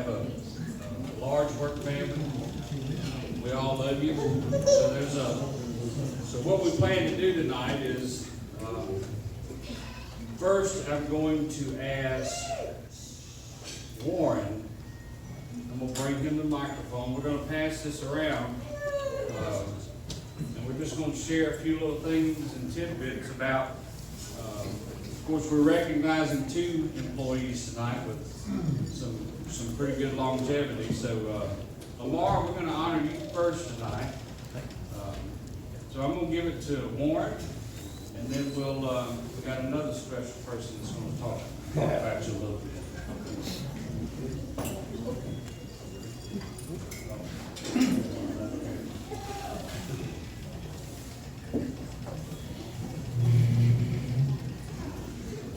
have a large work family. We all love you. So what we plan to do tonight is, first I'm going to ask Warren. I'm going to bring him the microphone. We're going to pass this around, and we're just going to share a few little things and tidbits about, of course, we're recognizing 2 employees tonight with some pretty good longevity. So, Lamar, we're going to honor you first tonight. So I'm going to give it to Warren, and then we got another special person that's going to talk about you a little bit.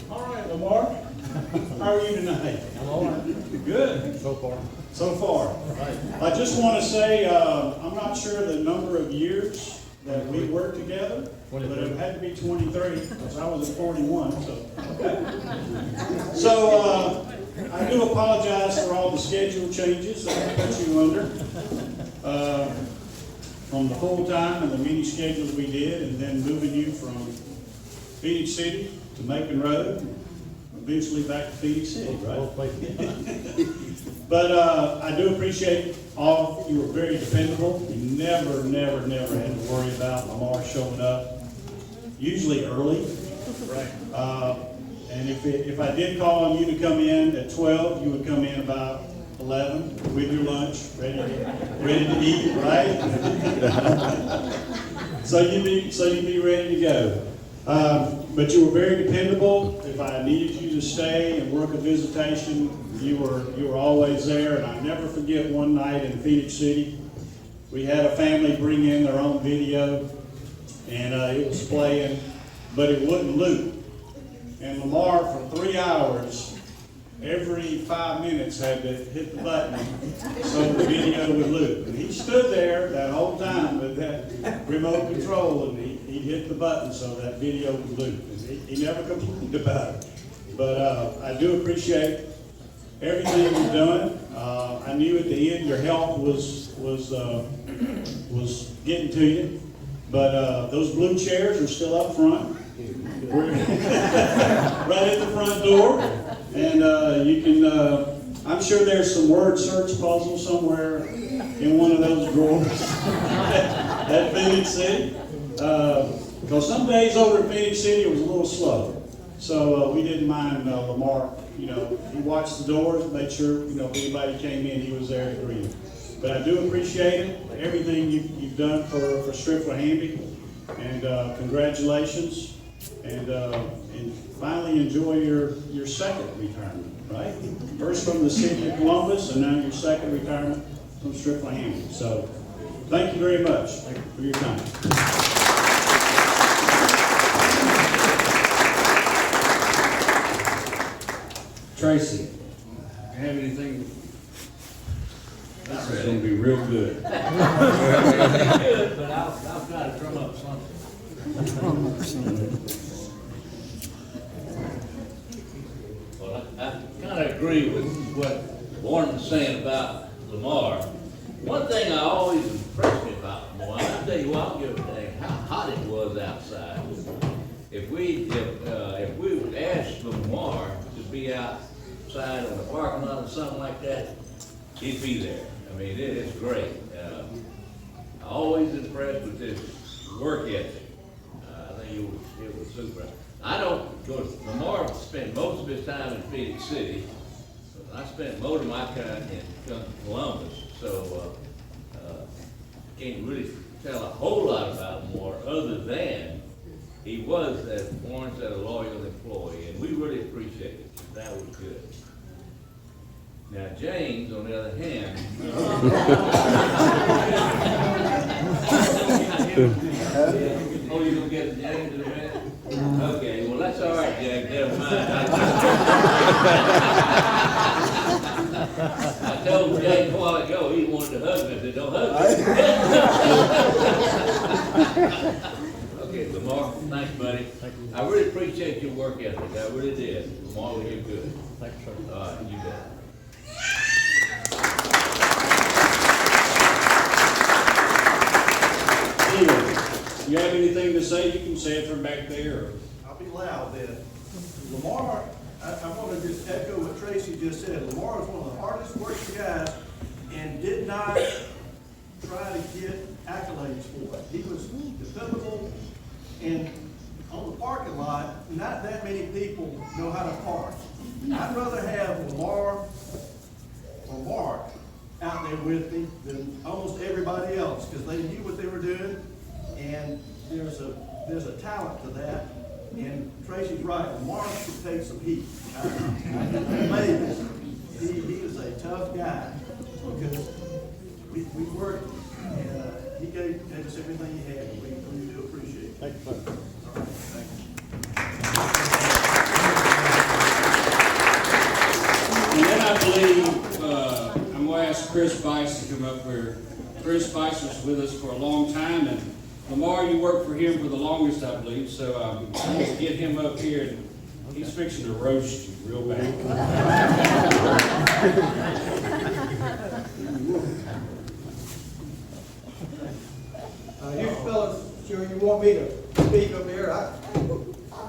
All right, Lamar. How are you tonight? I'm all right. Good. So far. So far. Right. I just want to say, I'm not sure the number of years that we worked together, but it had to be 23, because I was at 41, so. Okay. So, I do apologize for all the schedule changes that I put you under. From the full-time and the many schedules we did, and then moving you from Phoenix City to Macon Road, and eventually back to Phoenix City, right? But I do appreciate all. You were very dependable. You never had to worry about Lamar showing up, usually early. Right. And if I did call on you to come in at 12, you would come in about 11 with your lunch, ready to eat, right? so you'd be ready to go. But you were very dependable. If I needed you to stay and work a visitation, you were always there. And I never forget one night in Phoenix City, we had a family bring in their own video, and it was playing, but it wouldn't loop. And Lamar, for 3 hours, every 5 minutes had to hit the button so the video would loop. And he stood there that whole time with that remote control, and he hit the button so that video would loop. And he never complained about it. But I do appreciate everything you've done. I knew at the end your health was getting to you. But those blue chairs are still up front. Right at the front door. And you can, I'm sure there's some word search puzzle somewhere in one of those drawers at Phoenix City. Because some days over at Phoenix City it was a little slow. So we didn't mind Lamar, he watched the doors, made sure, if anybody came in, he was there to greet them. But I do appreciate it, everything you've done for Striffler-Hamby, and congratulations. And finally enjoy your second retirement, right? First from the city of Columbus, and now your second retirement from Striffler-Hamby. So, thank you very much for your time. Tracy, you have anything? This is going to be real good. Good, but I'll try to drum up something. Well, I kind of agree with what Warren was saying about Lamar. One thing I always impressed me about Lamar, and I'll tell you what, I'll give a dang how hot it was outside. If we would ask Lamar to be outside in the parking lot or something like that, he'd be there. I mean, it's great. I'm always impressed with his work ethic. I think it was super. Because Lamar spent most of his time in Phoenix City. I spent most of my time in Columbus, so can't really tell a whole lot about Lamar other than he was, as Warren said, a loyal employee, and we really appreciate it. That was good. Now, James, on the other hand, oh, you're going to get James in a minute? Okay, well, that's all right, Jack, never mind. I told Jack a while ago he wanted to hug me. I said, don't hug me. Okay, Lamar, thanks, buddy. Thank you. I really appreciate your work ethic. I really did. Lamar, you're good. Thanks, sir. All right, you bet. have anything to say, you can say it from back there. I'll be loud then. Lamar, I want to just echo what Tracy just said. Lamar is one of the hardest working guys and did not try to get accolades for it. He was dependable, and on the parking lot, not that many people know how to park. I'd rather have Lamar or Mark out there with me than almost everybody else, because they knew what they were doing, and there's a talent to that. And Tracy's right, Lamar should take some heat. He is a tough guy, because we worked, and he gave us everything he had, and we do appreciate it. Thank you, sir. All right, thank you. And then I believe, I'm gonna ask Chris Bice to come up here. Chris Bice was with us for a long time, and Lamar, you worked for him for the longest, I believe, so I'm going to get him up here, and he's fixing to roast you real bad. You fellas, sure you want me to speak up here?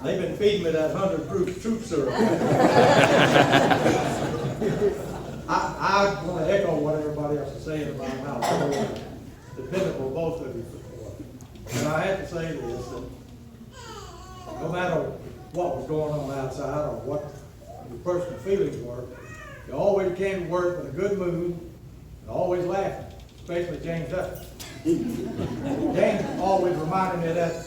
They've been feeding me that 100-proof troop syrup. I want to echo what everybody else is saying about how dependable both of you are. And I have to say this, that no matter what was going on outside or what your personal feelings were, you always came to work in a good mood and always laughing, especially James Duffy. James always reminded me of that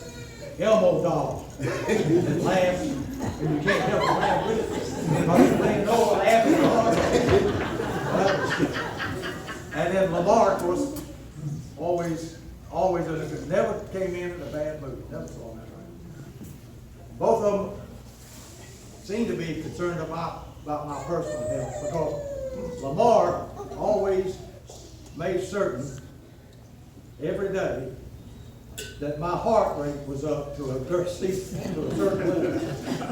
Elmo doll that laughs, and you can't help but laugh with it. Because they know laughing is hard. And then Lamar, of course, always never came in a bad mood. Never saw that right. Both of them seem to be concerned about my personal health, because Lamar always made certain every day that my heart rate was up to a certain level,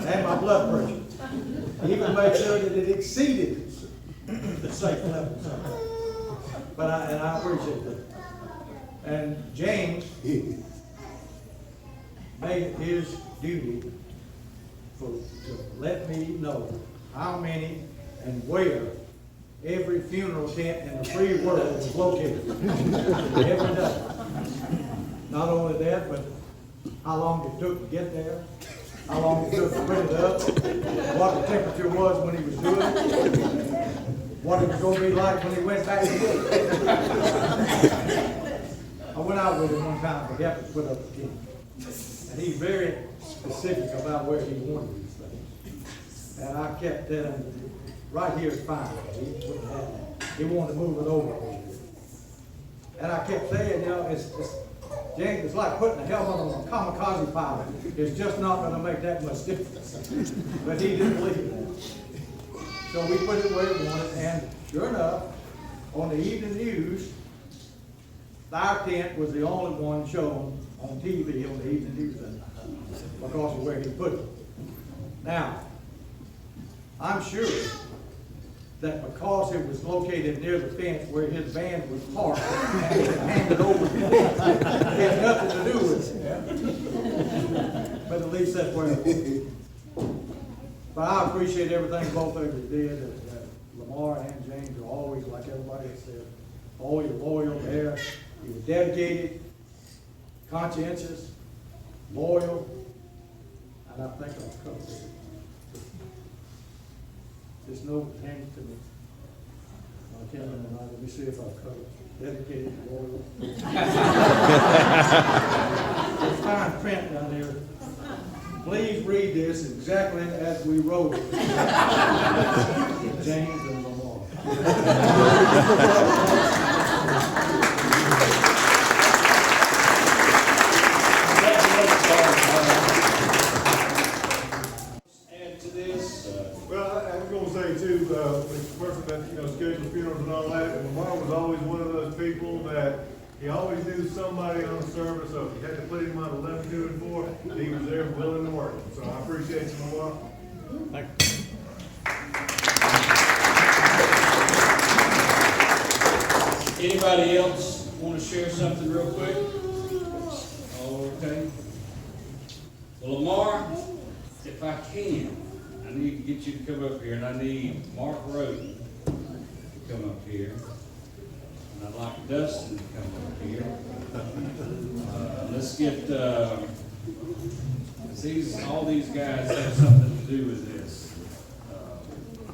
and my blood pressure. He even made sure that it exceeded the safe level. But I appreciate that. And James made it his duty to let me know how many and where every funeral tent in the free world was located every day. Not only that, but how long it took to get there, how long it took to put it up, what the temperature was when he was doing it, what it was going to be like when he went back to work. I went out with him one time to help him put up the tent, and he's very specific about where he wanted these things. And I kept telling him, right here is fine. He wouldn't have that. He wanted to move it over. And I kept saying, you know, James, it's like putting a helmet on a kamikaze pilot. It's just not going to make that much difference. But he didn't believe that. So we put it where he wanted, and sure enough, on the evening news, our tent was the only one shown on TV on the evening news that night because of where he put it. Now, I'm sure that because it was located near the fence where his van was parked and he had handed over to him, it had nothing to do with it. But at least that's where it was. But I appreciate everything both of you did. Lamar and James are always, like everybody has said, always loyal there. He was dedicated, conscientious, loyal, and I think I've covered it. This note hands to me. Let me see if I've covered it. Dedicated, loyal. There's fine print down there. Please read this exactly as we wrote it. James and Lamar. Add to this. Well, I was gonna say too, the person that, scheduled funerals and all that, and Lamar was always one of those people that he always knew somebody on the service, so if you had to put him on 11, 2, and 4, he was there willing to work. So I appreciate you, Lamar. Thank you. Anybody else want to share something real quick? Okay. Well, Lamar, if I can, I need to get you to come up here, and I need Mark Roden to come up here. And I'd like Dustin to come up here. Let's get, all these guys have something to do with this.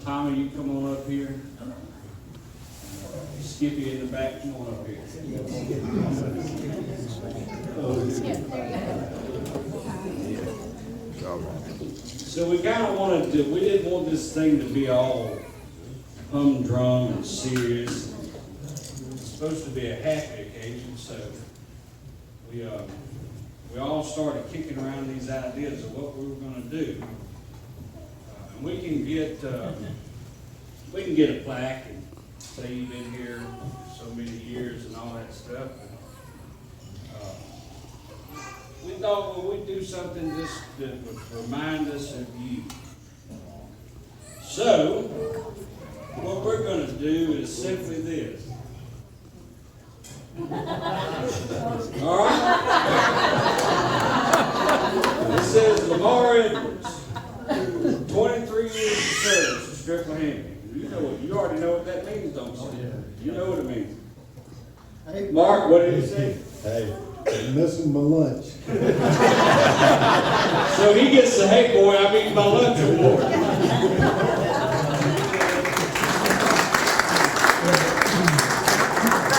Tommy, you come on up here. Skippy in the back, come on up here. So we kind of wanted to, we didn't want this thing to be all humdrum and serious. It's supposed to be a happy occasion, so we all started kicking around these ideas of what we were going to do. And we can get a plaque and say you've been here so many years and all that stuff. We thought, well, we'd do something just that would remind us of you. So, what we're going to do is simply this. All right? This says Lamar Edwards, 23 years of service to Striffler-Hamby. You already know what that means, don't you? You know what it means. Mark, what did he say? Hey, I'm missing my lunch. So he gets the hey boy, I'm eating my lunch award.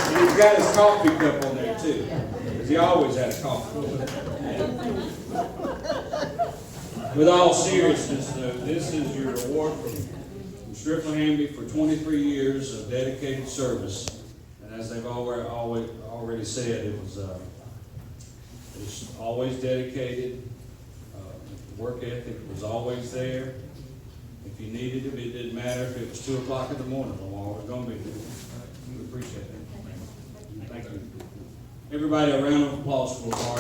And he's got his coffee cup on there too, because he always had a coffee. With all seriousness though, this is your award from Striffler-Hamby for 23 years of dedicated service. And as they've already said, it was always dedicated. The work ethic was always there. If you needed him, it didn't matter if it was 2 o'clock in the morning. Lamar was going to be there. We appreciate that. Thank you. Everybody, a round of applause for Lamar.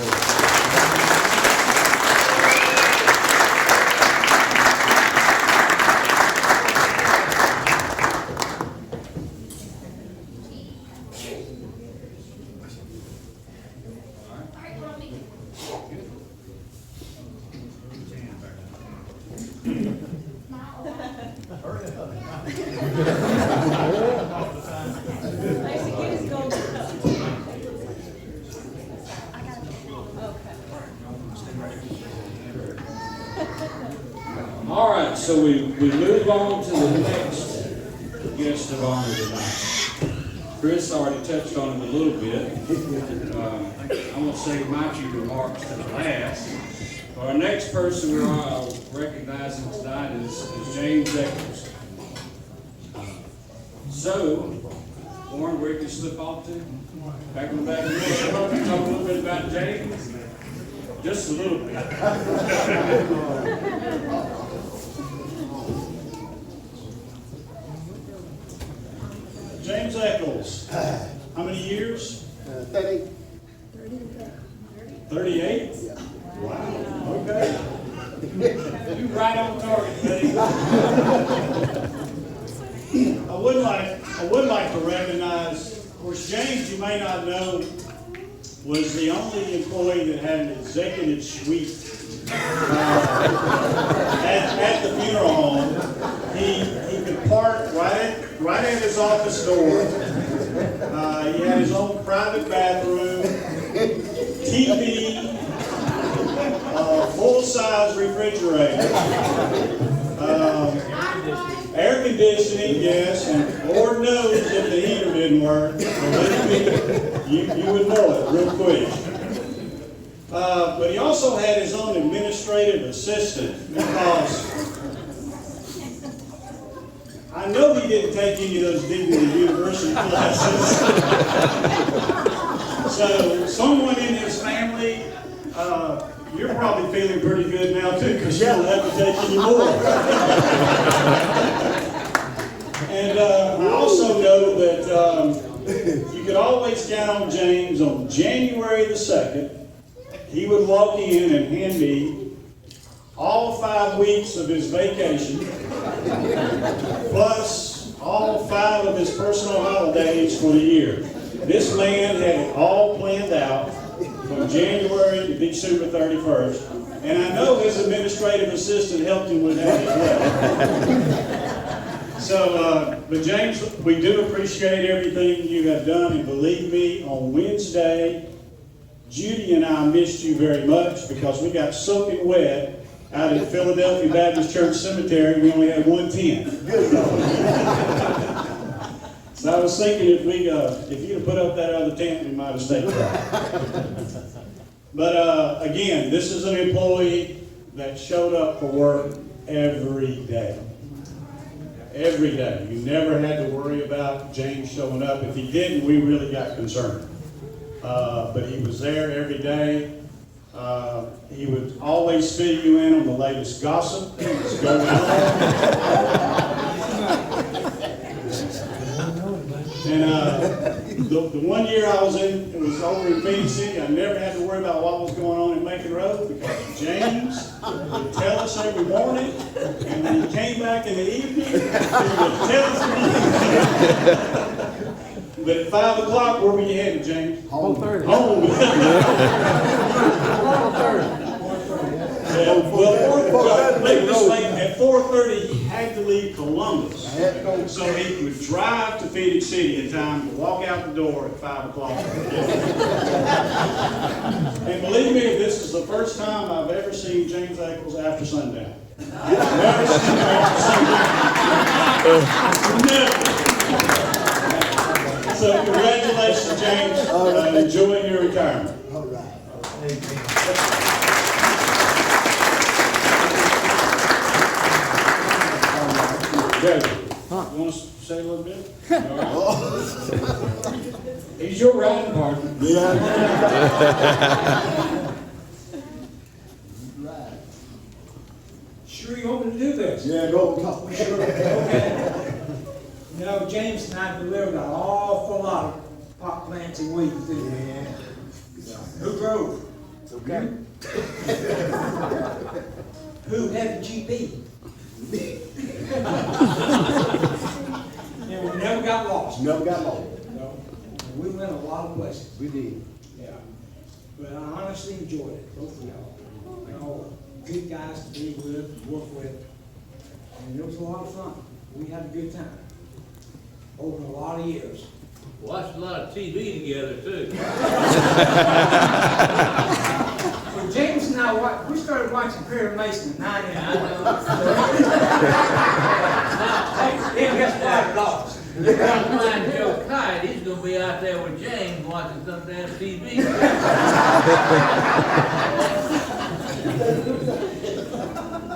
All right, so we move on to the next guest of honor tonight. Chris already touched on him a little bit. I'm going to say my few remarks to the last. Our next person we're recognizing tonight is James Echols. So, Warren, where can you slip off to? Back in the back of the room. Talk a little bit about James. Just a little bit. James Echols, how many years? 30. 38? Yeah. Wow, okay. You right on target, buddy. I would like to recognize, of course, James, you may not know, was the only employee that had an executive suite at the funeral home. He could park right at his office door. He had his own private bathroom, TV, full-size refrigerator, air conditioning, yes, and Lord knows if the heater didn't work, you would know it real quick. But he also had his own administrative assistant, because I know he didn't take any of those Dignity University classes. So someone in his family, you're probably feeling pretty good now too, because you don't have to take any more. And I also know that you could always count on James on January the 2nd. He would walk in and hand me all 5 weeks of his vacation, plus all 5 of his personal holidays for the year. This man had it all planned out from January to December 31st. And I know his administrative assistant helped him with that as well. So, but James, we do appreciate everything you have done, and believe me, on Wednesday, Judy and I missed you very much because we got soaking wet out at Philadelphia Baptist Church Cemetery. We only had one tent. So I was thinking if you'd have put up that other tent, we might have stayed dry. But again, this is an employee that showed up for work every day. Every day. You never had to worry about James showing up. If he didn't, we really got concerned. But he was there every day. He would always fill you in on the latest gossip that's going on. And the one year I was in, it was over in Phoenix City, I never had to worry about what was going on in Macon Road because James would tell us every morning, and when he came back in the evening, he would tell us again. But at 5 o'clock, where were you headed, James? Home. Home. At 4:30, he had to leave Columbus. So he would drive to Phoenix City in time to walk out the door at 5 o'clock. And believe me, this is the first time I've ever seen James Echols after sundown. I've never seen him after sundown. Never. So congratulations, James. Enjoy your retirement. All right. Judge, you want to say a little bit? All right. He's your riding partner. Sure you want me to do this? Yeah, go talk. Sure. Okay. You know, James and I delivered an awful lot of pot plants and weeds, didn't we? Yeah. Who drove? Okay. Who had the GP? And we never got lost. Never got lost. No. We went a lot of places. We did. Yeah. But I honestly enjoyed it, both of y'all. You know, good guys to be with, work with. And it was a lot of fun. We had a good time. Over a lot of years. Watched a lot of TV together too. Well, James and I, we started watching Perry Mason at 9 in the morning. Then guess what? Lost. You're gonna find Joe Kite, he's gonna be out there with James watching some damn TV.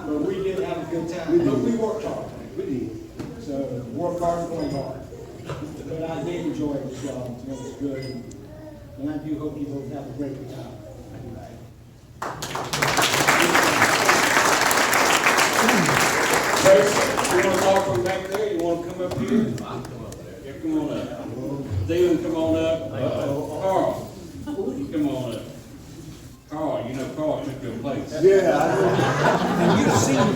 But we did have a good time. But we worked hard. We did. So work hard and play hard. But I did enjoy it with y'all. It was good. And I do hope you both have a great time. Tracy, you want to talk from back there? You want to come up here? I'll come up there. Yeah, come on up. Dylan, come on up. Carl, come on up. Carl, you know Carl took your place. Yeah, I know. And you've seen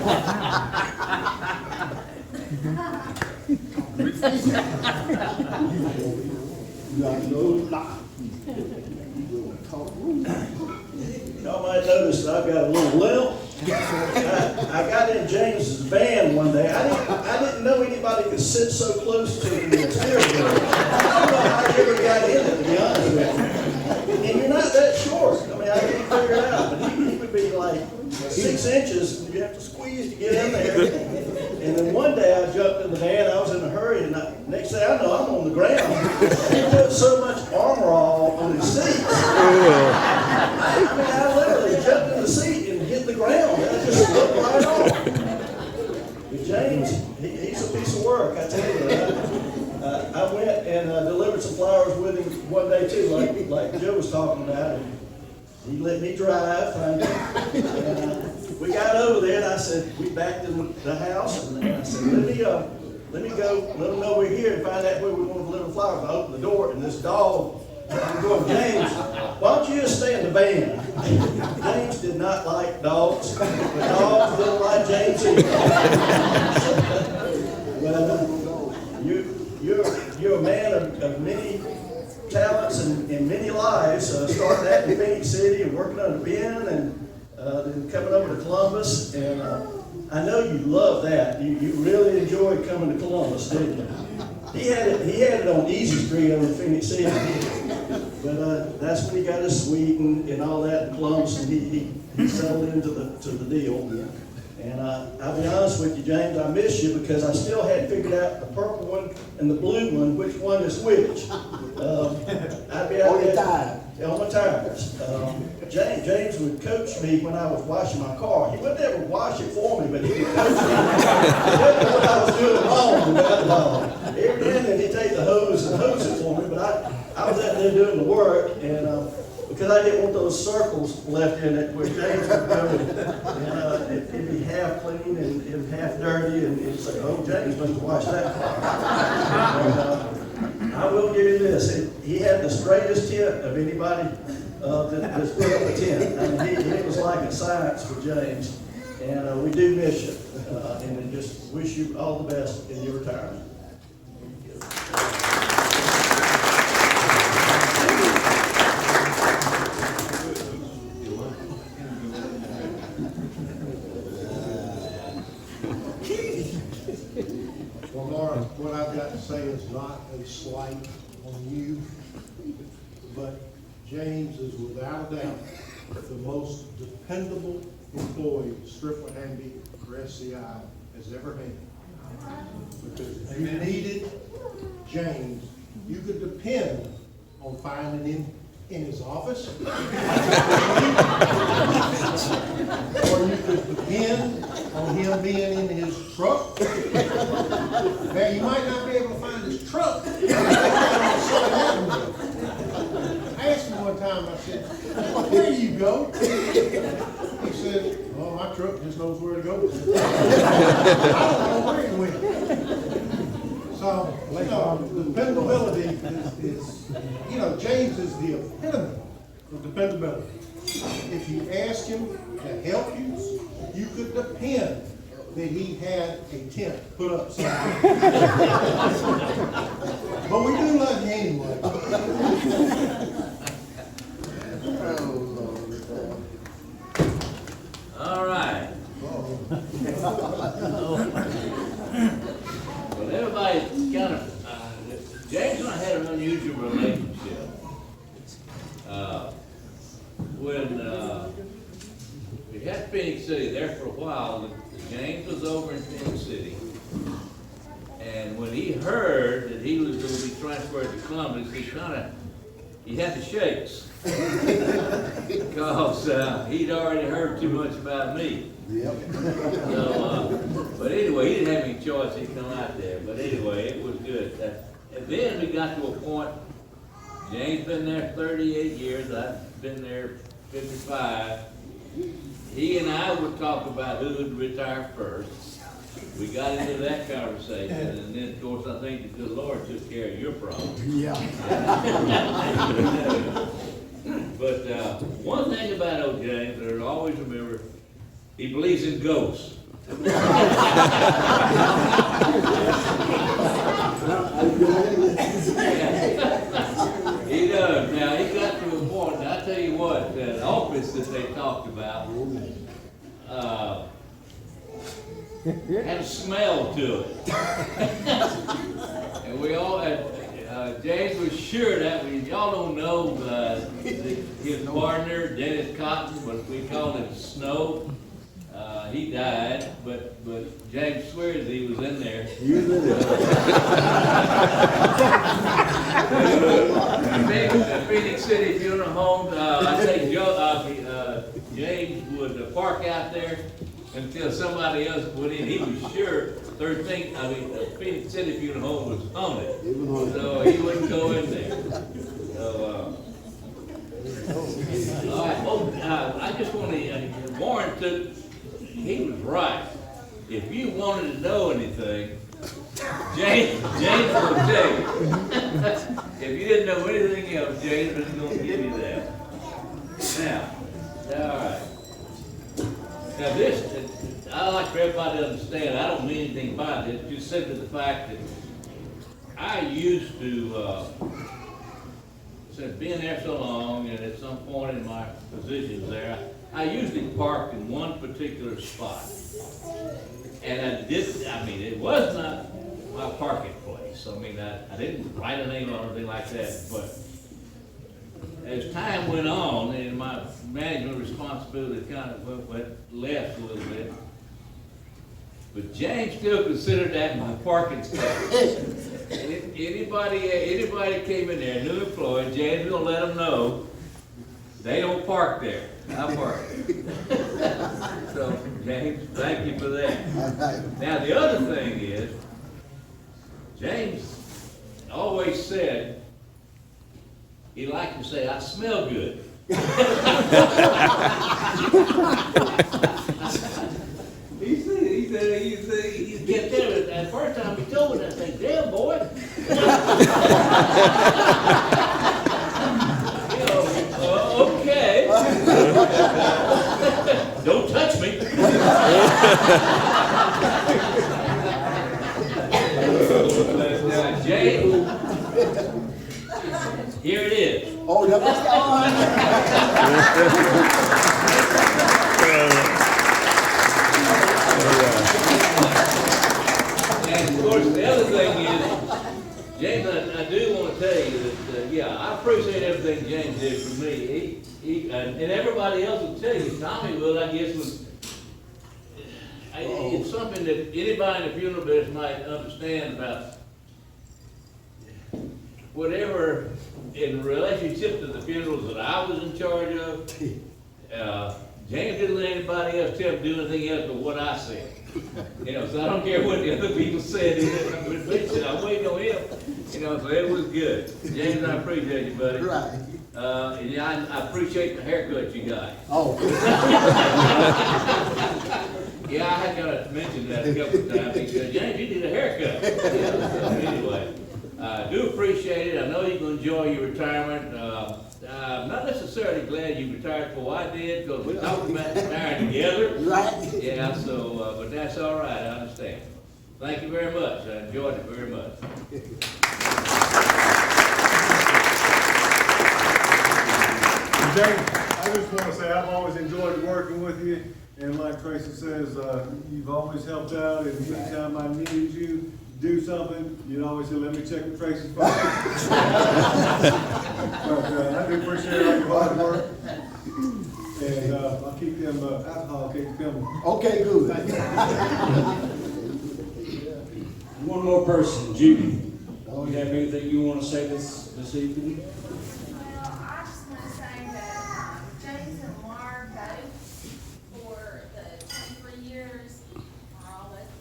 Y'all might notice that I've got a little limp. I got in James's van one day. I didn't know anybody could sit so close to the steering wheel. I don't know how I ever got in it, to be honest with you. And you're not that short. I mean, I can't figure it out. But he would be like 6 inches, and you have to squeeze to get in there. And then one day I jumped in the van. I was in a hurry, and next thing I know, I'm on the ground. He put so much armor all on his seats. I mean, I literally jumped in the seat and hit the ground. I just slipped right off. But James, he's a piece of work, I tell you. I went and delivered some flowers with him one day too, like Joe was talking about. And he let me drive. And we got over there, and I said, we backed in the house, and I said, let me go, let them know we're here and find out where we want to deliver flowers. I opened the door, and this dog, I'm going, James, why don't you just stay in the van? James did not like dogs, but dogs don't like James either. Well, you're a man of many talents and many lives, starting out in Phoenix City and working under Ben, and than coming over to Columbus, and I know you love that. You really enjoyed coming to Columbus, didn't you? He had it on Easy Street over in Phoenix City, but that's when he got his suite and all that in Columbus, and he settled into the deal. And I'll be honest with you, James, I miss you because I still hadn't figured out the purple one and the blue one, which one is which. I'd be out there on my tires. James would coach me when I was washing my car. He would never wash it for me, but he would coach me. He didn't know what I was doing wrong about it all. Every now and then he'd take the hose and hose it for me, but I was out there doing the work, and because I didn't want those circles left in it where James would go, and it'd be half clean and half dirty, and it'd say, oh, James must have washed that car. And, I will give you this, he had the straightest tint of anybody that's put up a tent. I mean, it was like a science for James, and we do miss you, and just wish you all the best in your retirement. Well, Laura, what I've got to say is not a slight on you, but James is without a doubt the most dependable employee Striffler-Hamby or SCI has ever had. Because if you needed James, you could depend on finding him in his office, or you could depend on him being in his truck. Now, you might not be able to find his truck. I asked him one time, I said, where do you go? He said, well, my truck just knows where to go. I don't know where he went. So, you know, dependability is, you know, James is the epitome of dependability. If you ask him to help you, you could depend that he had a tent put up somewhere. But we do love you anyway. All right. Well, everybody kind of, James and I had an unusual relationship. When we had Phoenix City there for a while, James was over in Phoenix City. And when he heard that he was going to be transferred to Columbus, he had the shakes. Because he'd already heard too much about me. Yep. So, but anyway, he didn't have any choice, he'd come out there. But anyway, it was good. And then we got to a point, James been there 38 years, I've been there 55. He and I would talk about who would retire first. We got into that conversation, and then, of course, I think the good Lord took care of your problem. Yeah. But one thing about old James, I always remember, he believes in ghosts. He does. Now, he got to a point, and I tell you what, that office that they talked about had a smell to it. And we all had, James was sure that y'all don't know his partner, Dennis Cotton, but we called him Snow. He died, but James swears he was in there. Phoenix City Funeral Home, I say James would park out there until somebody else went in. He was sure Phoenix City Funeral Home was haunted, so he wouldn't go in there. So, all right. I just want to, Warren he was right. If you wanted to know anything, James will tell you. If you didn't know anything else, James was going to give you that. Now, all right. Now this, I like for everybody to understand, I don't mean anything by this, just simply the fact that I used to since being there so long, and at some point in my positions there, I usually parked in one particular spot. And it was not my parking place. I mean, I didn't write a name or anything like that, but as time went on, and my management responsibility kind of went left a little bit, but James still considered that my parking space. Anybody came in there, new employee, James was gonna let them know, they don't park there, I park there. So, James, thank you for that. Now, the other thing is, James always said, he liked to say, I smell good. He kept telling me, that first time he told me that, I think, damn boy. Okay. Don't touch me. James, here it is. Oh, that's And of course, the other thing is, James, I do want to tell you that, I appreciate everything James did for me. And everybody else will tell you, Tommy will, I guess, it's something that anybody in the funeral business might understand about. Whatever in relationship to the funerals that I was in charge of, James didn't let anybody else tell him to do anything else but what I said. So I don't care what the other people said. I waited on him. So it was good. James, I appreciate you, buddy. right. And I appreciate the haircut you got. Oh. Yeah, I had to mention that a couple of times. He said, James, you need a haircut. So anyway, I do appreciate it. I know you're going to enjoy your retirement. I'm not necessarily glad you retired before I did, because we talked about retiring together. Right. Yeah, so, but that's all right, I understand. Thank you very much. I enjoyed it very much. James, I just want to say I've always enjoyed working with you, and like Tracy says, you've always helped out, and anytime I needed you to do something, you'd always say, let me check with Tracy's phone. But I do appreciate all your hard work, and I'll keep them alcohol cakes coming. Okay, good. One more person, Judy. Do you have anything you want to say this evening? Well, I just want to say that James and Lamar both, for the 23 years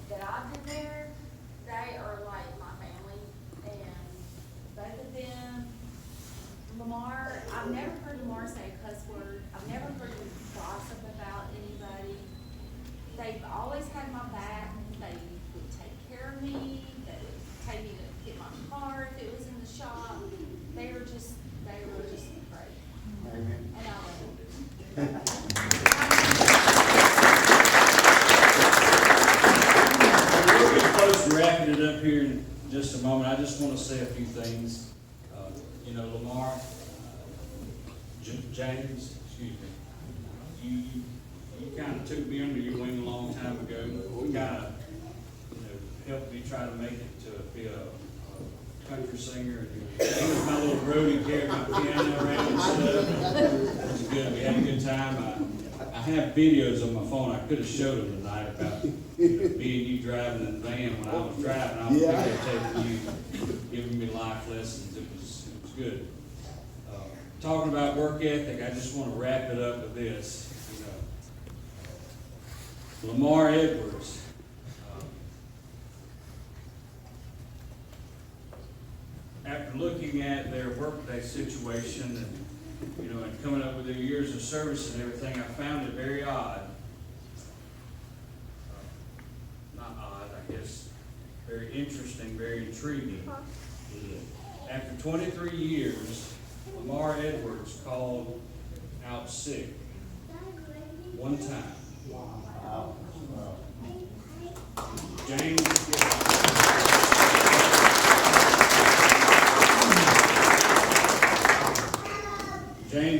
that I've been there, they are like my family. And both of them, Lamar, I've never heard Lamar say a cuss word. I've never heard him gossip about anybody. They've always had my back. They would take care of me. They would take me to get my car if it was in the shop. They were just great. Amen. And I love them. We're getting close to wrapping it up here in just a moment. I just want to say a few things. Lamar, James, excuse me, you kind of took me under your wing a long time ago. You kind of, helped me try to make it to be a country singer. He was my little roadie, carried my piano around and stuff. It was good. We had a good time. I have videos on my phone. I could have showed them tonight about me and you driving in the van when I was driving. I was videotaping you, giving me life lessons. It was good. Talking about work ethic, I just want to wrap it up with this. Lamar Edwards. After looking at their workday situation and and coming up with their years of service and everything, I found it very odd. Not odd, I guess. Very interesting, very intriguing. After 23 years, Lamar Edwards called out sick one time. Wow. James.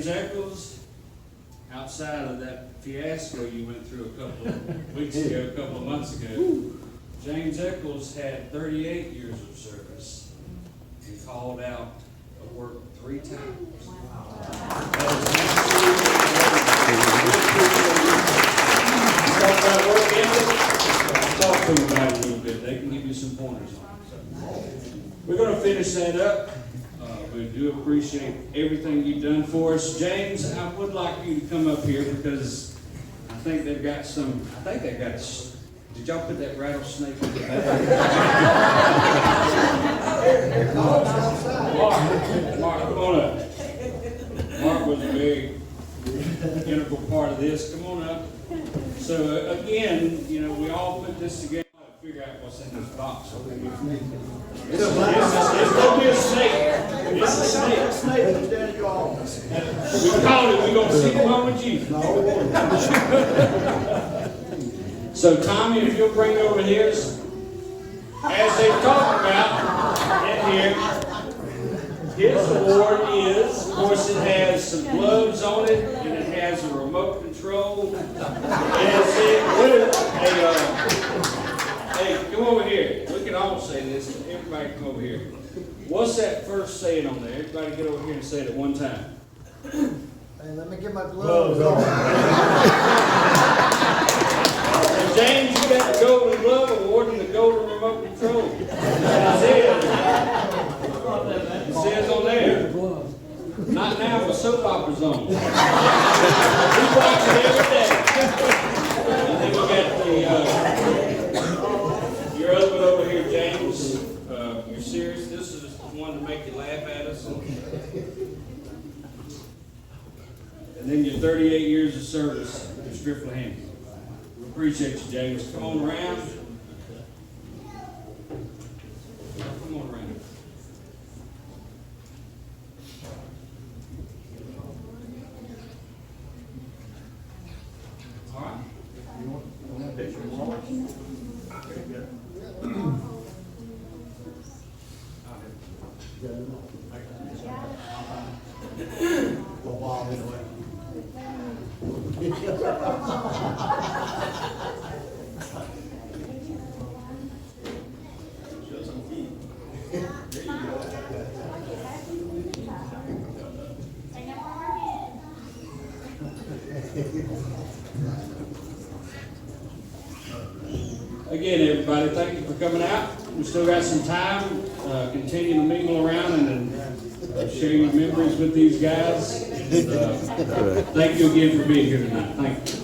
Echols, outside of that fiasco you went through a couple of weeks ago, a couple of months ago, James Echols had 38 years of service and called out of work 3 times. Talk about work ethic. Talk to them about it a little bit. They can give you some pointers on it. So, we're going to finish that up. We do appreciate everything you've done for us. James, I would like you to come up here because I think they've got some, did y'all put that rattlesnake in the bag? Mark, come on up. Mark was a very integral part of this. Come on up. So again, you know, we all put this together to figure out what's in this box over here. It's gonna be a snake. It's a snake. Snake is down at your office. We called it, we're gonna see the one with you. So Tommy, if you'll bring over here, as they talked about in here, his award is, of course, it has some gloves on it, and it has a remote control. And it said, hey, come over here. We can all say this. Everybody come over here. What's that first saying on there? Everybody get over here and say it at one time. Hey, let me get my gloves on. And James, you got the Golden Glove Award and the Golden Remote Control. It says on there. Not now, but soap opera's on. We watch it every day. And then we got your husband over here, James. You're serious? This is the one to make you laugh at us. And then your 38 years of service to Striffler-Hamby. We appreciate you, James. Come on around. Come on around. All right. You want a picture of Lamar? Again, everybody, thank you for coming out. We still got some time. Continue to mingle around and share your memories with these guys. And, thank you again for being here tonight. Thank you.